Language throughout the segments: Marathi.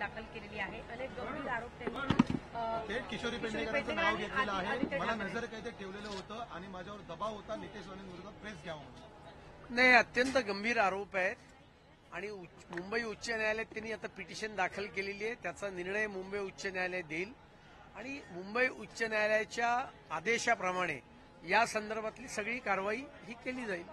दाखल केलेली आहे. अनेक गंभीर आरोप त्यांनी थेट किशोरी पेडणेकरांचं नाव घेतलेलं आहे. मला नजर कैदेत ठेवलेलं होतं आणि माझ्यावर दबाव होता नितेश राणेंविरोधात प्रेस घ्यावं म्हणून. नाही, अत्यंत गंभीर आरोप आहेत आणि मुंबई उच्च न्यायालयात त्यांनी आता पिटिशन दाखल केलेली आहे. त्याचा निर्णय मुंबई उच्च न्यायालय देईल आणि मुंबई उच्च न्यायालयाच्या आदेशाप्रमाणे या संदर्भातली सगळी कारवाई ही केली जाईल.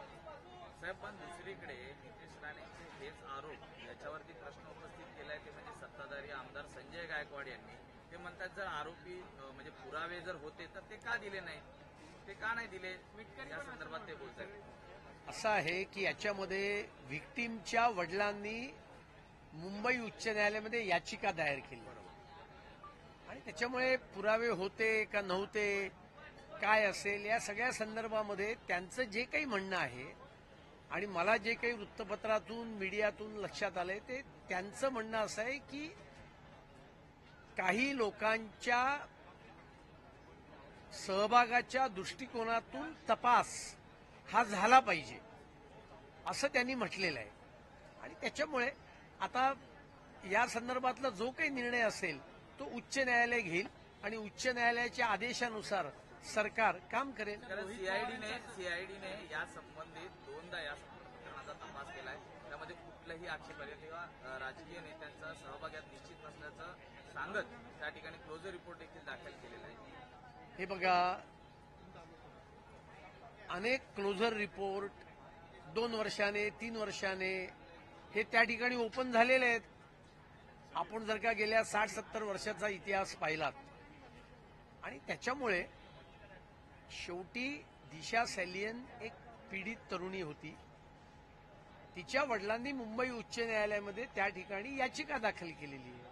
साहेब, पण दुसरीकडे नितेश राणेंचे हेच आरोप याच्यावरती प्रश्न उपस्थित केलाय ते म्हणजे सत्ताधारी आमदार संजय गायकवाड यांनी. ते म्हणतात जर आरोपी म्हणजे पुरावे जर होते तर ते का दिले नाही, ते का नाही दिले, या संदर्भात ते बोलतात. असं आहे की याच्यामध्ये व्हिक्टीमच्या वडिलांनी मुंबई उच्च न्यायालयामध्ये याचिका दायर केली आणि त्याच्यामुळे पुरावे होते का नव्हते, काय असेल, या सगळ्या संदर्भामध्ये त्यांचं जे काही म्हणणं आहे आणि मला जे काही वृत्तपत्रातून मीडियातून लक्षात आलंय ते त्यांचं म्हणणं असं आहे की काही लोकांच्या सहभागाच्या दृष्टिकोनातून तपास हा झाला पाहिजे असं त्यांनी म्हटलेलं आहे आणि त्याच्यामुळे आता या संदर्भातला जो काही निर्णय असेल तो उच्च न्यायालय घेईल आणि उच्च न्यायालयाच्या आदेशानुसार सरकार काम करेल. सीआयडीने या संबंधित दोनदा या प्रकरणाचा तपास केलाय. त्यामध्ये कुठल्याही आक्षेपार्ह किंवा राजकीय नेत्यांचा सहभाग यात निश्चित नसल्याचं सांगत त्या ठिकाणी क्लोजर रिपोर्ट देखील दाखल केलेला आहे. हे बघा, अनेक क्लोजर रिपोर्ट 2 वर्षाने 3 वर्षाने हे त्या ठिकाणी ओपन झालेले आहेत. आपण जर का गेल्या 60-70 वर्षाचा इतिहास पाहिलात आणि त्याच्यामुळे शेवटी दिशा सॅलियन एक पीडित तरुणी होती. तिच्या वडिलांनी मुंबई उच्च न्यायालयामध्ये त्या ठिकाणी याचिका दाखल केलेली आहे.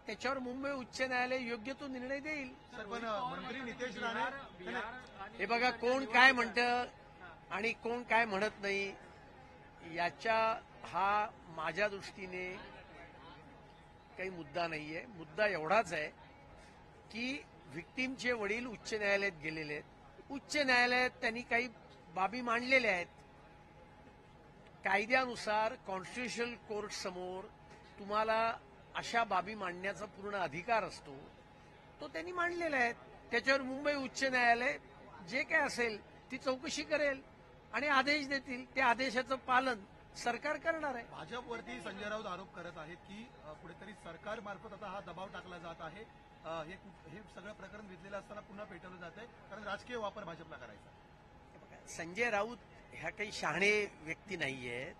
त्याच्यावर मुंबई उच्च न्यायालय योग्य तो निर्णय देईल. पण मंत्री नितेश राणे हे बघा, कोण काय म्हणतं आणि कोण काय म्हणत नाही याच्या हा माझ्या दृष्टीने काही मुद्दा नाहीये. मुद्दा एवढाच आहे की व्हिक्टीमचे वडील उच्च न्यायालयात गेलेले आहेत. उच्च न्यायालयात त्यांनी काही बाबी मांडलेल्या आहेत. कायद्यानुसार कॉन्स्टिट्युशनल कोर्ट समोर तुम्हाला अशा बाबी मांडण्याचा पूर्ण अधिकार असतो, तो त्यांनी मांडलेला आहे. त्याच्यावर मुंबई उच्च न्यायालय जे काय असेल ती चौकशी करेल आणि आदेश देतील. त्या आदेशाचं पालन सरकार करणार आहे. भाजपवरती संजय राऊत आरोप करत आहेत की कुठेतरी सरकारमार्फत आता हा दबाव टाकला जात आहे. हे सगळं प्रकरण विधलेलं असताना पुन्हा पेटवलं जात आहे कारण राजकीय वापर भाजपला करायचा. संजय राऊत ह्या काही शहाणे व्यक्ती नाहीयेत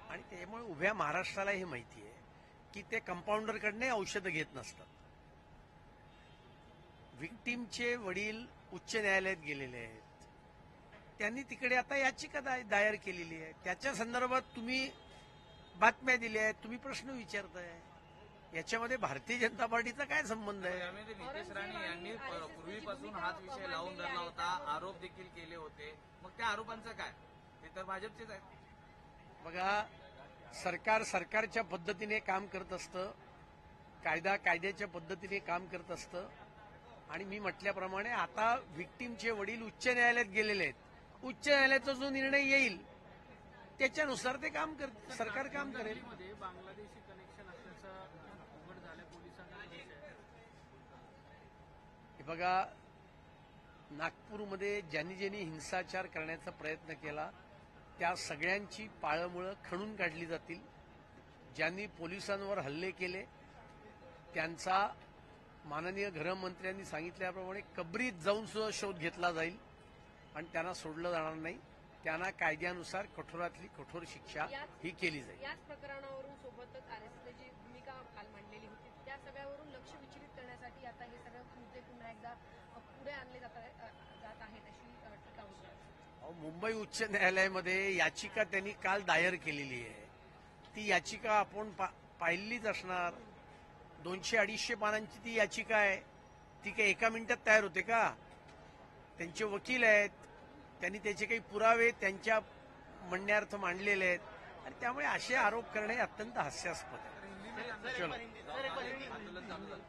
आणि त्यामुळे उभ्या महाराष्ट्राला हे माहिती आहे की ते कंपाऊंडरकडने औषधं घेत नसतात. व्हिक्टीमचे वडील उच्च न्यायालयात गेलेले आहेत. त्यांनी तिकडे आता याचिका दायर केलेली आहे. त्याच्या संदर्भात तुम्ही बातम्या दिल्या आहेत, तुम्ही प्रश्न विचारताय. याच्यामध्ये भारतीय जनता पार्टीचा काय संबंध आहे? यामध्ये नितेश राणे यांनी पूर्वीपासून हाच विषय लावून धरला होता, आरोप देखील केले होते. मग त्या आरोपांचं काय? ते तर भाजपचेच आहेत. बघा, सरकार सरकारच्या पद्धतीने काम करत असतं, कायदा कायद्याच्या पद्धतीने काम करत असतं आणि मी म्हटल्याप्रमाणे आता व्हिक्टीमचे वडील उच्च न्यायालयात गेलेले आहेत. उच्च न्यायालयाचा जो निर्णय येईल त्याच्यानुसार ते काम करते, सरकार काम करेल. बांगलादेशी कनेक्शन असल्याचं उघड झालं पोलिसांना. हे बघा, नागपूरमध्ये ज्यांनी ज्यांनी हिंसाचार करण्याचा प्रयत्न केला त्या सगळ्यांची पाळंमुळं खणून काढली जातील. ज्यांनी पोलिसांवर हल्ले केले त्यांचा माननीय गृहमंत्र्यांनी सांगितल्याप्रमाणे कबरीत जाऊन सुद्धा शोध घेतला जाईल आणि त्यांना सोडलं जाणार नाही. त्यांना कायद्यानुसार कठोरातली कठोर शिक्षा ही केली जाईल. याच प्रकरणावरून सोबतच आरएसएसची जी भूमिका काल मांडलेली होती त्या सगळ्यावरून लक्ष विचलित करण्यासाठी आता हे सगळे मुद्दे पुन्हा एकदा पुढे आणले जात आहेत अशी टीका होती. मुंबई उच्च न्यायालयामध्ये याचिका त्यांनी काल दायर केलेली आहे. ती याचिका आपण पाहिलीच असणार. 200-250 पानांची ती याचिका आहे. ती काही एका मिनिटात तयार होते का? त्यांचे वकील आहेत, त्यांनी त्याचे काही पुरावे त्यांच्या म्हणण्यार्थ मांडलेले आहेत आणि त्यामुळे असे आरोप करणे अत्यंत हास्यास्पद आहे.